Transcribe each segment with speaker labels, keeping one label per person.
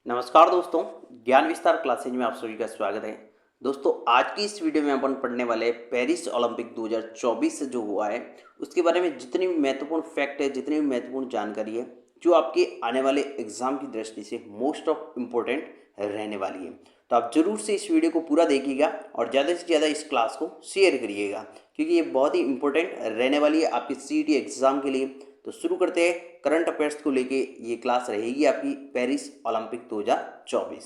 Speaker 1: नमस्कार दोस्तों, ज्ञान विस्तार क्लासेज में आप सभी का स्वागत है। दोस्तों, आज की इस वीडियो में अपन पढ़ने वाले हैं पेरिस ओलंपिक 2024 से जो हुआ है उसके बारे में जितनी भी महत्वपूर्ण फैक्ट है, जितनी भी महत्वपूर्ण जानकारी है, जो आपके आने वाले एग्जाम की दृष्टि से मोस्ट ऑफ इम्पोर्टेंट रहने वाली है। तो आप जरूर से इस वीडियो को पूरा देखिएगा और ज़्यादा से ज़्यादा इस क्लास को शेयर करिएगा, क्योंकि ये बहुत ही इंपॉर्टेंट रहने वाली है आपकी सीईटी एग्जाम के लिए। तो शुरू करते हैं। करंट अफेयर्स को लेके ये क्लास रहेगी आपकी पेरिस ओलंपिक 2024।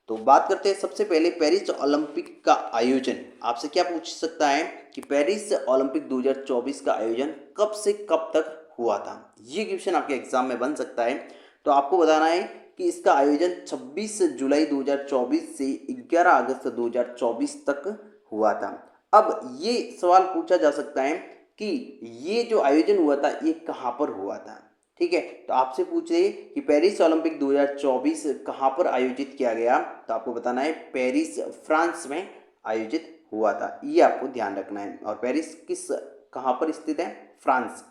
Speaker 1: तो बात करते हैं सबसे पहले पेरिस ओलंपिक का आयोजन। आपसे क्या पूछ सकता है कि पेरिस ओलंपिक 2024 का आयोजन कब से कब तक हुआ था। ये क्वेश्चन आपके एग्जाम में बन सकता है। तो आपको बताना है कि इसका आयोजन 26 जुलाई 2024 से 11 अगस्त 2024 तक हुआ था। अब ये सवाल पूछा जा सकता है कि ये जो आयोजन हुआ था ये कहाँ पर हुआ था। ठीक है, तो आपसे पूछ रहे कि पेरिस ओलंपिक 2024 कहाँ पर आयोजित किया गया, तो आपको बताना है पेरिस फ्रांस में आयोजित हुआ था। ये आपको ध्यान रखना है। और पेरिस किस कहाँ पर स्थित है? फ्रांस।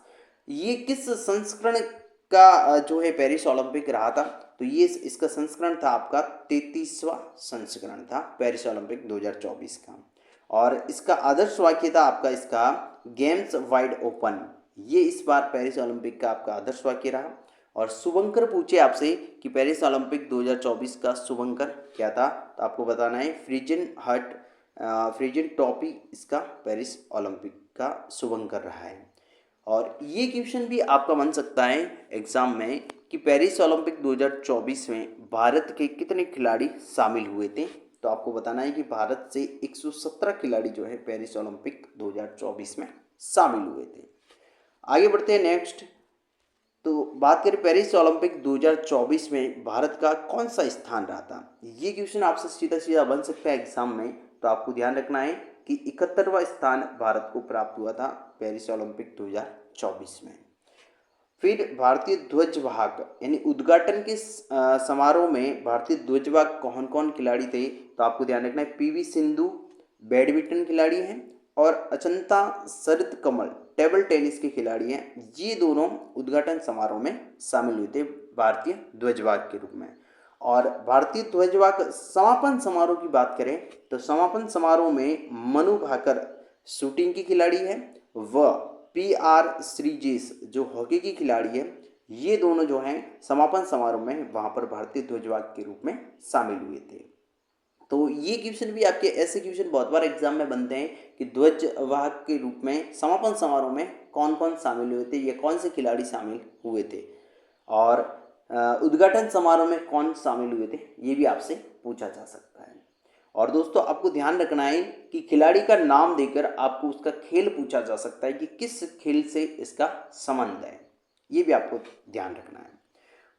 Speaker 1: ये किस संस्करण का जो है पेरिस ओलंपिक रहा था, तो ये इसका संस्करण था आपका 33वां संस्करण था पेरिस ओलंपिक 2024 का। और इसका आदर्श वाक्य था आपका इसका गेम्स वाइड ओपन। ये इस बार पेरिस ओलंपिक का आपका आदर्श वाक्य रहा। और शुभंकर पूछे आपसे कि पेरिस ओलंपिक 2024 का शुभंकर क्या था, तो आपको बताना है फ्रीजन टॉपी इसका पेरिस ओलंपिक का शुभंकर रहा है। और ये क्वेश्चन भी आपका बन सकता है एग्जाम में कि पेरिस ओलंपिक 2024 में भारत के कितने खिलाड़ी शामिल हुए थे, तो आपको बताना है कि भारत से 117 खिलाड़ी जो है पेरिस ओलंपिक 2024 में शामिल हुए थे। आगे बढ़ते हैं नेक्स्ट। तो बात करें पेरिस ओलंपिक 2024 में भारत का कौन सा स्थान रहा था। ये क्वेश्चन आपसे सीधा सीधा बन सकता है एग्जाम में। तो आपको ध्यान रखना है कि 71वां स्थान भारत को प्राप्त हुआ था पेरिस ओलंपिक 2024 में। फिर भारतीय ध्वज वाहक यानी उद्घाटन के समारोह में भारतीय ध्वज वाहक कौन कौन खिलाड़ी थे, तो आपको ध्यान रखना है पीवी सिंधु बैडमिंटन खिलाड़ी हैं और अचंता शरत कमल टेबल टेनिस के खिलाड़ी हैं। ये दोनों उद्घाटन समारोह में शामिल हुए थे भारतीय ध्वजवाहक के रूप में। और भारतीय ध्वजवाहक समापन समारोह की बात करें तो समापन समारोह में मनु भाकर शूटिंग की खिलाड़ी है व पी आर श्रीजेश जो हॉकी की खिलाड़ी है। ये दोनों जो हैं समापन समारोह में वहाँ पर भारतीय ध्वजवाहक के रूप में शामिल हुए थे। तो ये क्वेश्चन भी आपके ऐसे क्वेश्चन बहुत बार एग्जाम में बनते हैं कि ध्वजवाहक के रूप में समापन समारोह में कौन कौन शामिल हुए थे या कौन से खिलाड़ी शामिल हुए थे, और उद्घाटन समारोह में कौन शामिल हुए थे, ये भी आपसे पूछा जा सकता है। और दोस्तों, आपको ध्यान रखना है कि खिलाड़ी का नाम देकर आपको उसका खेल पूछा जा सकता है कि किस खेल से इसका संबंध है। ये भी आपको ध्यान रखना है।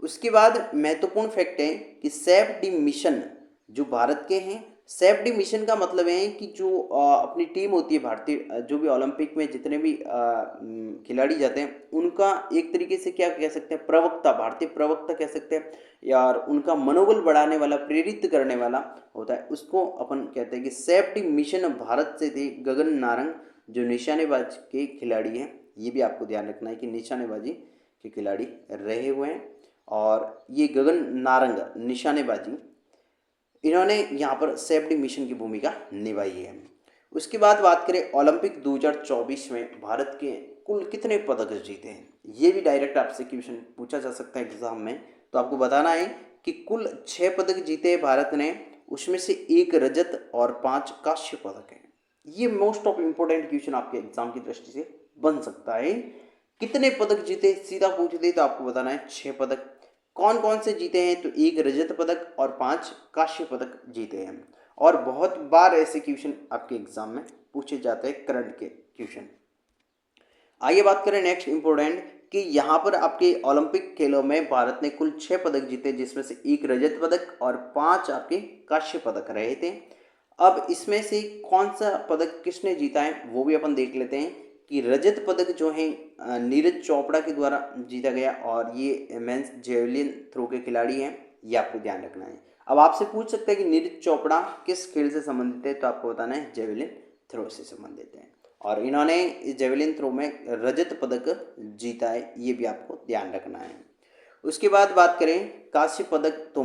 Speaker 1: उसके बाद महत्वपूर्ण फैक्ट है कि सेफ डी मिशन जो भारत के हैं। सेफ डी मिशन का मतलब है कि जो अपनी टीम होती है भारतीय, जो भी ओलंपिक में जितने भी खिलाड़ी जाते हैं उनका एक तरीके से क्या कह सकते हैं, प्रवक्ता, भारतीय प्रवक्ता कह सकते हैं, या उनका मनोबल बढ़ाने वाला, प्रेरित करने वाला होता है, उसको अपन कहते हैं कि सेफ डी मिशन भारत से थे गगन नारंग जो निशानेबाज के खिलाड़ी हैं। ये भी आपको ध्यान रखना है कि निशानेबाजी के खिलाड़ी रहे हुए हैं। और ये गगन नारंग निशानेबाजी इन्होंने यहाँ पर सेफ्टी मिशन की भूमिका निभाई है। उसके बाद बात करें ओलंपिक 2024 में भारत के कुल कितने पदक जीते हैं, ये भी डायरेक्ट आपसे क्वेश्चन पूछा जा सकता है एग्जाम में। तो आपको बताना है कि कुल 6 पदक जीते हैं भारत ने, उसमें से 1 रजत और 5 कांस्य पदक हैं। ये मोस्ट ऑफ इम्पोर्टेंट क्वेश्चन आपके एग्जाम की दृष्टि से बन सकता है। कितने पदक जीते सीधा पूछ दे तो आपको बताना है 6 पदक। कौन कौन से जीते हैं, तो 1 रजत पदक और 5 कांस्य पदक जीते हैं। और बहुत बार ऐसे क्वेश्चन आपके एग्जाम में पूछे जाते हैं, करंट के क्वेश्चन। आइए बात करें नेक्स्ट इंपॉर्टेंट कि यहाँ पर आपके ओलंपिक खेलों में भारत ने कुल 6 पदक जीते, जिसमें से 1 रजत पदक और 5 आपके कांस्य पदक रहे थे। अब इसमें से कौन सा पदक किसने जीता है वो भी अपन देख लेते हैं कि रजत पदक जो है नीरज चोपड़ा के द्वारा जीता गया, और ये मेंस जेवलिन थ्रो के खिलाड़ी हैं। ये आपको ध्यान रखना है। अब आपसे पूछ सकते हैं कि नीरज चोपड़ा किस खेल से संबंधित है, तो आपको बताना है जेवलिन थ्रो से संबंधित है। और इन्होंने जेवलिन थ्रो में रजत पदक जीता है, ये भी आपको ध्यान रखना है। उसके बाद बात करें कांस्य पदक, तो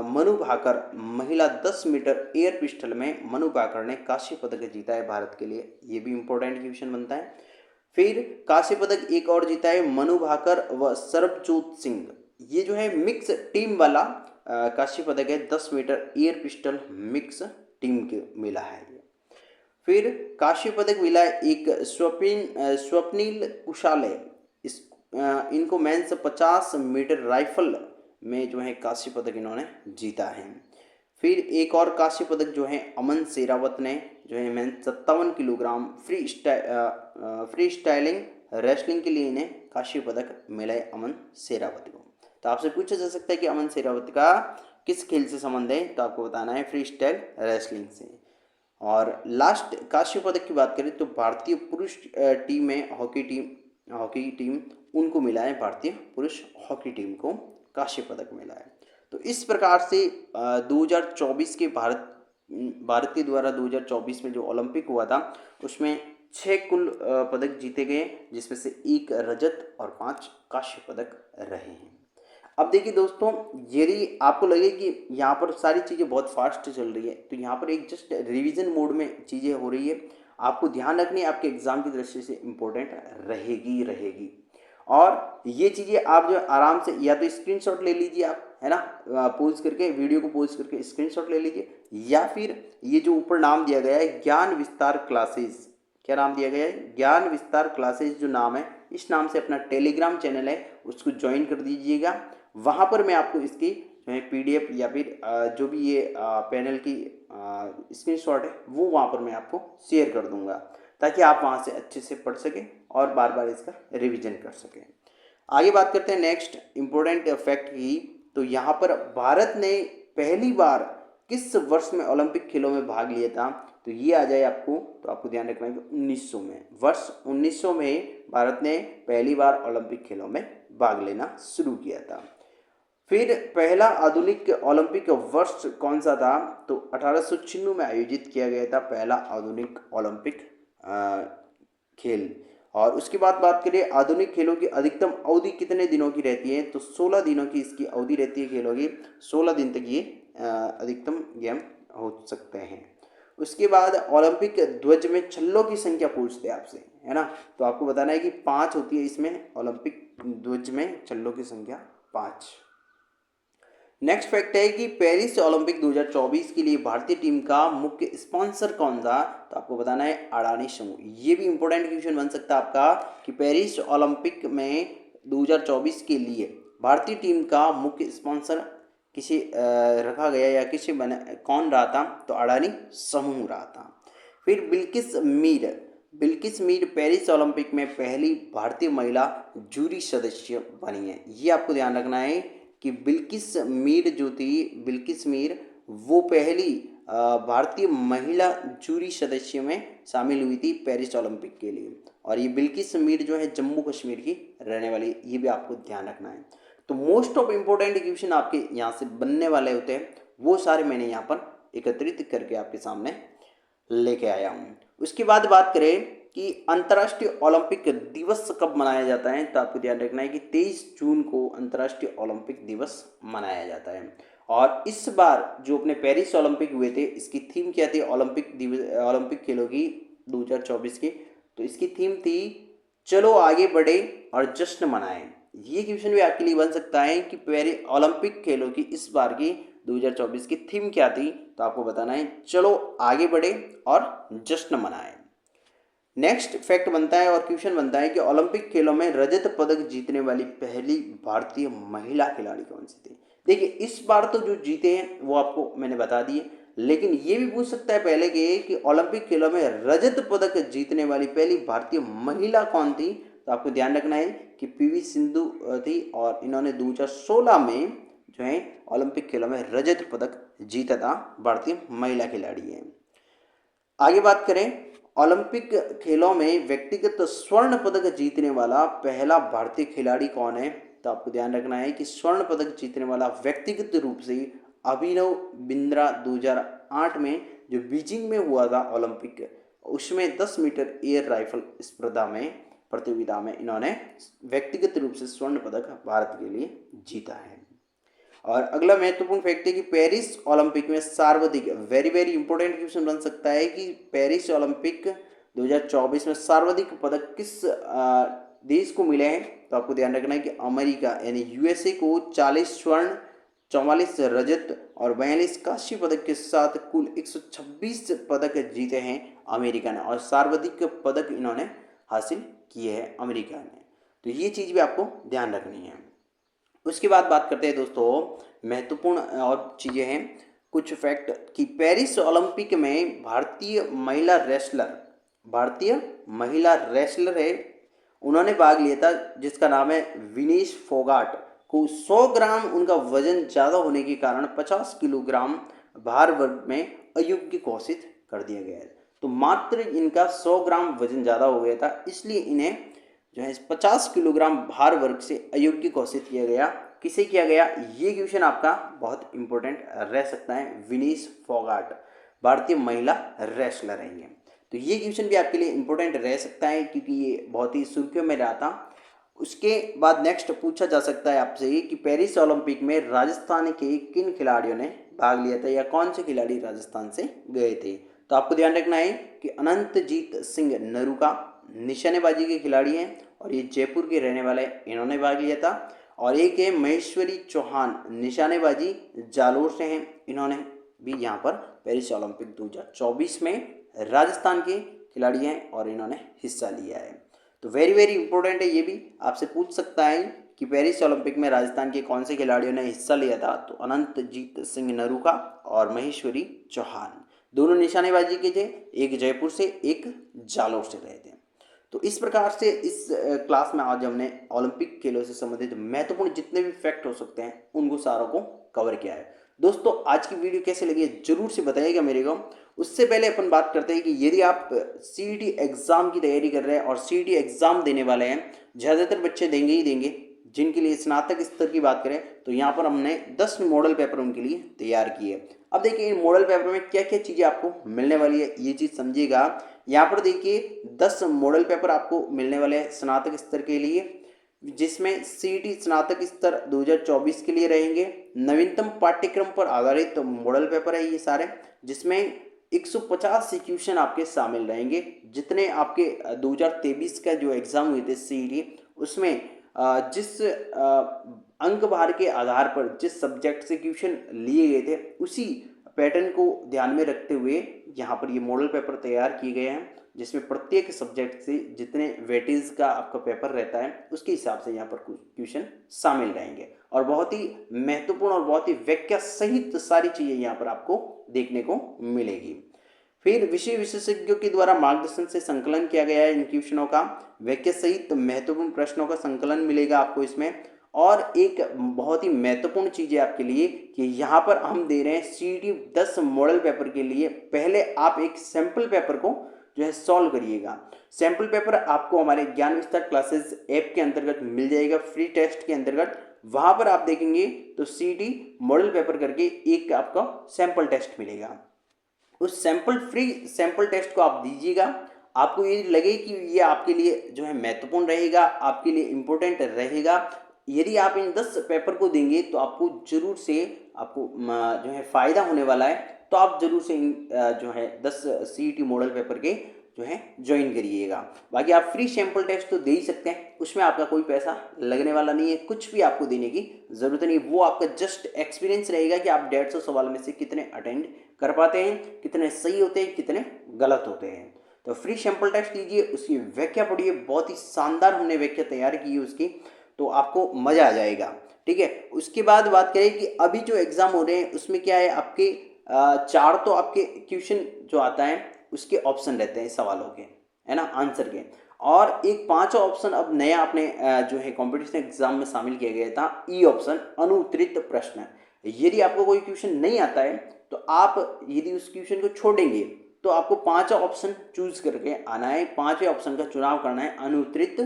Speaker 1: मनु भाकर महिला 10 मीटर एयर पिस्टल में मनु भाकर ने कांस्य पदक जीता है भारत के लिए, ये भी इंपॉर्टेंट क्वेश्चन बनता है। फिर कांस्य पदक एक और जीता है मनु भाकर व सरबजोत सिंह, ये जो है मिक्स टीम वाला कांस्य पदक है, 10 metre air pistol mix team के मिला है ये। फिर कांस्य पदक मिला है एक स्वप्निल कुशाले, इस इनको मेंस 50 मीटर राइफल में जो है कांस्य पदक इन्होंने जीता है। फिर एक और कांस्य पदक जो है अमन शेरावत ने जो है men's 57 kilogram free styling wrestling के लिए इन्हें कांस्य पदक मिला है अमन शेरावत को। तो आपसे पूछा जा सकता है कि अमन शेरावत का किस खेल से संबंध है, तो आपको बताना है फ्री स्टाइल रेसलिंग से। और लास्ट कांस्य पदक की बात करें तो भारतीय पुरुष टीम में हॉकी टीम उनको मिला है, भारतीय पुरुष हॉकी टीम को कांस्य पदक मिला है। तो इस प्रकार से 2024 के भारत के द्वारा 2024 में जो ओलंपिक हुआ था उसमें 6 कुल पदक जीते गए, जिसमें से 1 रजत और 5 कांस्य पदक रहे हैं। अब देखिए दोस्तों, यदि आपको लगे कि यहाँ पर सारी चीज़ें बहुत फास्ट चल रही है, तो यहाँ पर एक जस्ट रिवीजन मोड में चीज़ें हो रही है, आपको ध्यान रखनी है, आपके एग्जाम की दृष्टि से इम्पोर्टेंट रहेगी। और ये चीज़ें आप जो आराम से या तो स्क्रीनशॉट ले लीजिए आप, है ना, पोज करके वीडियो को पोज करके स्क्रीनशॉट ले लीजिए, या फिर ये जो ऊपर नाम दिया गया है ज्ञान विस्तार क्लासेस, क्या नाम दिया गया है, ज्ञान विस्तार क्लासेस जो नाम है, इस नाम से अपना टेलीग्राम चैनल है उसको ज्वाइन कर दीजिएगा। वहाँ पर मैं आपको इसकी जो है PDF या फिर जो भी ये पैनल की स्क्रीनशॉट है वो वहाँ पर मैं आपको शेयर कर दूँगा, ताकि आप वहाँ से अच्छे से पढ़ सकें और बार बार इसका रिवीजन कर सकें। आगे बात करते हैं नेक्स्ट इम्पोर्टेंट फैक्ट की। तो यहाँ पर भारत ने पहली बार किस वर्ष में ओलंपिक खेलों में भाग लिया था, तो ये आ जाए आपको, तो आपको ध्यान रखना है कि 1900 में, वर्ष 1900 में भारत ने पहली बार ओलंपिक खेलों में भाग लेना शुरू किया था। फिर पहला आधुनिक ओलंपिक वर्ष कौन सा था, तो 1896 में आयोजित किया गया था पहला आधुनिक ओलंपिक खेल। और उसके बाद बात करें आधुनिक खेलों की अधिकतम अवधि कितने दिनों की रहती है, तो 16 दिनों की इसकी अवधि रहती है खेलों की, 16 दिन तक ये अधिकतम गेम हो सकते हैं। उसके बाद ओलंपिक ध्वज में छल्लों की संख्या पूछते हैं आपसे, है ना, तो आपको बताना है कि 5 होती है इसमें, ओलंपिक ध्वज में छल्लों की संख्या 5। नेक्स्ट फैक्ट है कि पेरिस ओलंपिक 2024 के लिए भारतीय टीम का मुख्य स्पॉन्सर कौन था, तो आपको बताना है अडानी समूह। ये भी इंपॉर्टेंट क्वेश्चन बन सकता है आपका कि पेरिस ओलंपिक में 2024 के लिए भारतीय टीम का मुख्य स्पॉन्सर किसे रखा गया या किसे बना, कौन रहा था, तो अडानी समूह रहा था। फिर बिल्किस मीर पेरिस ओलंपिक में पहली भारतीय महिला जूरी सदस्य बनी है। ये आपको ध्यान रखना है कि बिल्किस मीर वो पहली भारतीय महिला जूरी सदस्य में शामिल हुई थी पेरिस ओलंपिक के लिए। और ये बिल्किस मीर जो है जम्मू कश्मीर की रहने वाली, ये भी आपको ध्यान रखना है। तो मोस्ट ऑफ इम्पोर्टेंट क्वेश्चन आपके यहाँ से बनने वाले होते हैं, वो सारे मैंने यहाँ पर एकत्रित करके आपके सामने लेके आया हूँ। उसके बाद बात करें कि अंतर्राष्ट्रीय ओलंपिक दिवस कब मनाया जाता है, तो आपको ध्यान रखना है कि 23 जून को अंतर्राष्ट्रीय ओलंपिक दिवस मनाया जाता है। और इस बार जो अपने पेरिस ओलंपिक हुए थे, इसकी थीम क्या थी, ओलंपिक खेलों की 2024 की, तो इसकी थीम थी चलो आगे बढ़े और जश्न मनाएं। ये क्वेश्चन भी आपके लिए बन सकता है कि पेरिस ओलंपिक खेलों की इस बार की 2024 की थीम क्या थी, तो आपको बताना है चलो आगे बढ़े और जश्न मनाएं। नेक्स्ट फैक्ट बनता है और क्वेश्चन बनता है कि ओलंपिक खेलों में रजत पदक जीतने वाली पहली भारतीय महिला खिलाड़ी कौन सी थी। देखिए इस बार तो जो जीते हैं वो आपको मैंने बता दिए, लेकिन ये भी पूछ सकता है पहले कि ओलंपिक खेलों में रजत पदक जीतने वाली पहली भारतीय महिला कौन थी, तो आपको ध्यान रखना है कि PV सिंधु थी, और इन्होंने 2016 में जो है ओलंपिक खेलों में रजत पदक जीता था, भारतीय महिला खिलाड़ी है। आगे बात करें ओलंपिक खेलों में व्यक्तिगत स्वर्ण पदक जीतने वाला पहला भारतीय खिलाड़ी कौन है, तो आपको ध्यान रखना है कि स्वर्ण पदक जीतने वाला व्यक्तिगत रूप से अभिनव बिंद्रा 2008 में जो बीजिंग में हुआ था ओलंपिक, उसमें 10 मीटर एयर राइफल स्पर्धा में प्रतियोगिता में इन्होंने व्यक्तिगत रूप से स्वर्ण पदक भारत के लिए जीता है। और अगला महत्वपूर्ण फैक्ट है कि पेरिस ओलंपिक में सर्वाधिक, वेरी वेरी इंपॉर्टेंट क्वेश्चन बन सकता है कि पेरिस ओलंपिक 2024 में सर्वाधिक पदक किस देश को मिले हैं। तो आपको ध्यान रखना है कि अमेरिका यानी यूएसए को 40 स्वर्ण, 44 रजत और 42 कांस्य पदक के साथ कुल 126 पदक जीते हैं अमेरिका ने, और सर्वाधिक पदक इन्होंने हासिल किए हैं अमेरिका ने। तो ये चीज़ भी आपको ध्यान रखनी है। उसके बाद बात करते हैं दोस्तों, महत्वपूर्ण और चीज़ें हैं कुछ फैक्ट कि पेरिस ओलंपिक में भारतीय महिला रेसलर है, उन्होंने भाग लिया था, जिसका नाम है विनेश फोगाट को 100 ग्राम उनका वजन ज़्यादा होने के कारण 50 किलोग्राम भार वर्ग में अयोग्य घोषित कर दिया गया है। तो मात्र इनका 100 ग्राम वजन ज़्यादा हो गया था, इसलिए इन्हें जो है 50 किलोग्राम भार वर्ग से अयोग्य घोषित किया गया। किसे किया गया, ये क्वेश्चन आपका बहुत इंपॉर्टेंट रह सकता है। विनेश फोगाट भारतीय महिला रेसलर हैं ये, तो ये क्वेश्चन भी आपके लिए इंपॉर्टेंट रह सकता है क्योंकि ये बहुत ही सुर्खियों में रहा था। उसके बाद नेक्स्ट पूछा जा सकता है आपसे कि पेरिस ओलंपिक में राजस्थान के किन खिलाड़ियों ने भाग लिया था या कौन से खिलाड़ी राजस्थान से गए थे। तो आपको ध्यान रखना है कि अनंतजीत सिंह नरूका निशानेबाजी के खिलाड़ी हैं और ये जयपुर के रहने वाले, इन्होंने भाग लिया था। और एक है महेश्वरी चौहान, निशानेबाजी जालोर से हैं, इन्होंने भी यहाँ पर पेरिस ओलंपिक 2024 में राजस्थान के खिलाड़ी हैं और इन्होंने हिस्सा लिया है। तो वेरी वेरी इंपॉर्टेंट है, ये भी आपसे पूछ सकता है कि पेरिस ओलंपिक में राजस्थान के कौन से खिलाड़ियों ने हिस्सा लिया था। तो अनंतजीत सिंह नरूका और महेश्वरी चौहान दोनों निशानेबाजी के थे, एक जयपुर से एक जालोर से रहे थे। तो इस प्रकार से इस क्लास में आज हमने ओलंपिक खेलों से संबंधित महत्वपूर्ण जितने भी फैक्ट हो सकते हैं उनको सारों को कवर किया है। दोस्तों आज की वीडियो कैसे लगी जरूर से बताइएगा मेरे को। उससे पहले अपन बात करते हैं कि यदि आप सीईटी एग्ज़ाम की तैयारी कर रहे हैं और सीईटी एग्ज़ाम देने वाले हैं, ज़्यादातर बच्चे देंगे ही देंगे, जिनके लिए स्नातक स्तर की बात करें तो यहाँ पर हमने 10 मॉडल पेपर उनके लिए तैयार किए। अब देखिए इन मॉडल पेपर में क्या क्या चीज़ें आपको मिलने वाली है, ये चीज़ समझिएगा। यहाँ पर देखिए 10 मॉडल पेपर आपको मिलने वाले हैं स्नातक स्तर के लिए, जिसमें सीईटी स्नातक स्तर 2024 के लिए रहेंगे। नवीनतम पाठ्यक्रम पर आधारित तो मॉडल पेपर है ये सारे, जिसमें 150 क्वेश्चन आपके शामिल रहेंगे। जितने आपके 2023 का जो एग्ज़ाम हुए थे सीईटी, उसमें जिस अंक भार के आधार पर जिस सब्जेक्ट से क्वेश्चन लिए गए थे उसी पैटर्न को ध्यान में रखते हुए यहाँ पर ये मॉडल पेपर तैयार किए गए हैं, जिसमें प्रत्येक सब्जेक्ट से जितने वेटेज का आपका पेपर रहता है उसके हिसाब से यहाँ पर कुछ क्वेश्चन शामिल रहेंगे और बहुत ही महत्वपूर्ण और बहुत ही व्याख्या सहित सारी चीज़ें यहाँ पर आपको देखने को मिलेगी। फिर विषय विशेषज्ञों के द्वारा मार्गदर्शन से संकलन किया गया है इन क्वेश्चनों का, व्याख्या सहित महत्वपूर्ण प्रश्नों का संकलन मिलेगा आपको इसमें। और एक बहुत ही महत्वपूर्ण चीज़ है आपके लिए कि यहाँ पर हम दे रहे हैं सीईटी 10 मॉडल पेपर के लिए पहले आप एक सैम्पल पेपर को जो है सॉल्व करिएगा। सैम्पल पेपर आपको हमारे ज्ञान विस्तार क्लासेस ऐप के अंतर्गत मिल जाएगा फ्री टेस्ट के अंतर्गत। वहाँ पर आप देखेंगे तो सीईटी मॉडल पेपर करके एक आपका सैम्पल टेस्ट मिलेगा। उस फ्री सैम्पल टेस्ट को आप दीजिएगा, आपको ये लगे कि ये आपके लिए जो है महत्वपूर्ण रहेगा, आपके लिए इम्पोर्टेंट रहेगा। यदि आप इन 10 पेपर को देंगे तो आपको जरूर से आपको जो है फ़ायदा होने वाला है। तो आप जरूर से जो है 10 सीईटी मॉडल पेपर के जो है ज्वाइन करिएगा। बाकी आप फ्री सैम्पल टेस्ट तो दे ही सकते हैं, उसमें आपका कोई पैसा लगने वाला नहीं है, कुछ भी आपको देने की ज़रूरत नहीं। वो आपका जस्ट एक्सपीरियंस रहेगा कि आप 150 सवाल में से कितने अटेंड कर पाते हैं, कितने सही होते हैं, कितने गलत होते हैं। तो फ्री सैम्पल टेस्ट लीजिए, उसकी व्याख्या पढ़िए, बहुत ही शानदार हमने व्याख्या तैयार की है उसकी, तो आपको मज़ा आ जाएगा। ठीक है, उसके बाद बात करें कि अभी जो एग्ज़ाम हो रहे हैं उसमें क्या है, आपके 4 तो आपके क्वेश्चन जो आता है उसके ऑप्शन रहते हैं सवालों के, है ना, आंसर के, और एक 5वां ऑप्शन अब नया आपने जो है कंपटीशन एग्जाम में शामिल किया गया था, ई ऑप्शन अनुत्तरित प्रश्न। यदि आपको कोई क्वेश्चन नहीं आता है तो आप यदि उस क्वेश्चन को छोड़ेंगे तो आपको 5वां ऑप्शन चूज करके आना है, 5वें ऑप्शन का चुनाव करना है अनुत्तरित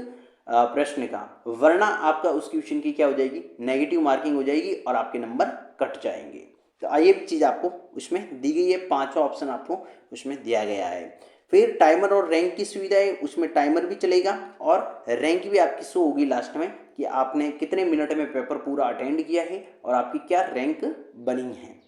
Speaker 1: प्रश्न का, वरना आपका उस क्वेश्चन की क्या हो जाएगी, नेगेटिव मार्किंग हो जाएगी और आपके नंबर कट जाएंगे। तो ये भी चीज़ आपको उसमें दी गई है, 5वां ऑप्शन आपको उसमें दिया गया है। फिर टाइमर और रैंक की सुविधा है, उसमें टाइमर भी चलेगा और रैंक भी आपकी शो होगी लास्ट में कि आपने कितने मिनट में पेपर पूरा अटेंड किया है और आपकी क्या रैंक बनी है।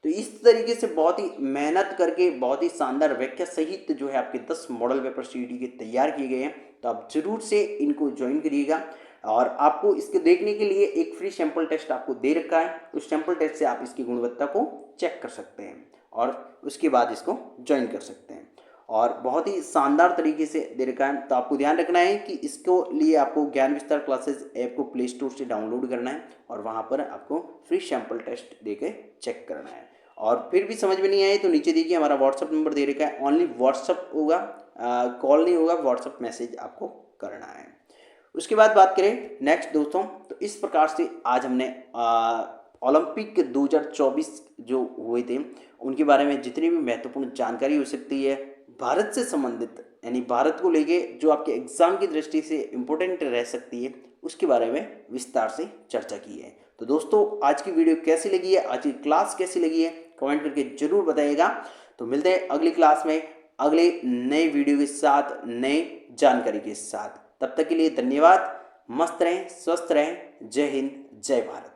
Speaker 1: तो इस तरीके से बहुत ही मेहनत करके बहुत ही शानदार व्याख्या सहित जो है आपके 10 मॉडल पेपर सीईटी के तैयार किए गए हैं। तो आप जरूर से इनको ज्वाइन करिएगा और आपको इसके देखने के लिए एक फ्री सैंपल टेस्ट आपको दे रखा है। उस सैंपल टेस्ट से आप इसकी गुणवत्ता को चेक कर सकते हैं और उसके बाद इसको ज्वाइन कर सकते हैं और बहुत ही शानदार तरीके से दे रखा है। तो आपको ध्यान रखना है कि इसको लिए आपको ज्ञान विस्तार क्लासेस ऐप को प्ले स्टोर से डाउनलोड करना है और वहाँ पर आपको फ्री सैंपल टेस्ट देके चेक करना है। और फिर भी समझ में नहीं आए तो नीचे देखिए हमारा व्हाट्सअप नंबर दे रखा है, ओनली व्हाट्सअप होगा, कॉल नहीं होगा, व्हाट्सअप मैसेज आपको करना है। उसके बाद बात करें नेक्स्ट दोस्तों, तो इस प्रकार से आज हमने ओलंपिक 2024 जो हुए थे उनके बारे में जितनी भी महत्वपूर्ण जानकारी हो सकती है भारत से संबंधित यानी भारत को लेके जो आपके एग्जाम की दृष्टि से इम्पोर्टेंट रह सकती है उसके बारे में विस्तार से चर्चा की है। तो दोस्तों आज की वीडियो कैसी लगी है, आज की क्लास कैसी लगी है, कमेंट करके जरूर बताइएगा। तो मिलते हैं अगली क्लास में अगले नए वीडियो के साथ, नए जानकारी के साथ। तब तक के लिए धन्यवाद। मस्त रहें, स्वस्थ रहें। जय हिंद, जय भारत।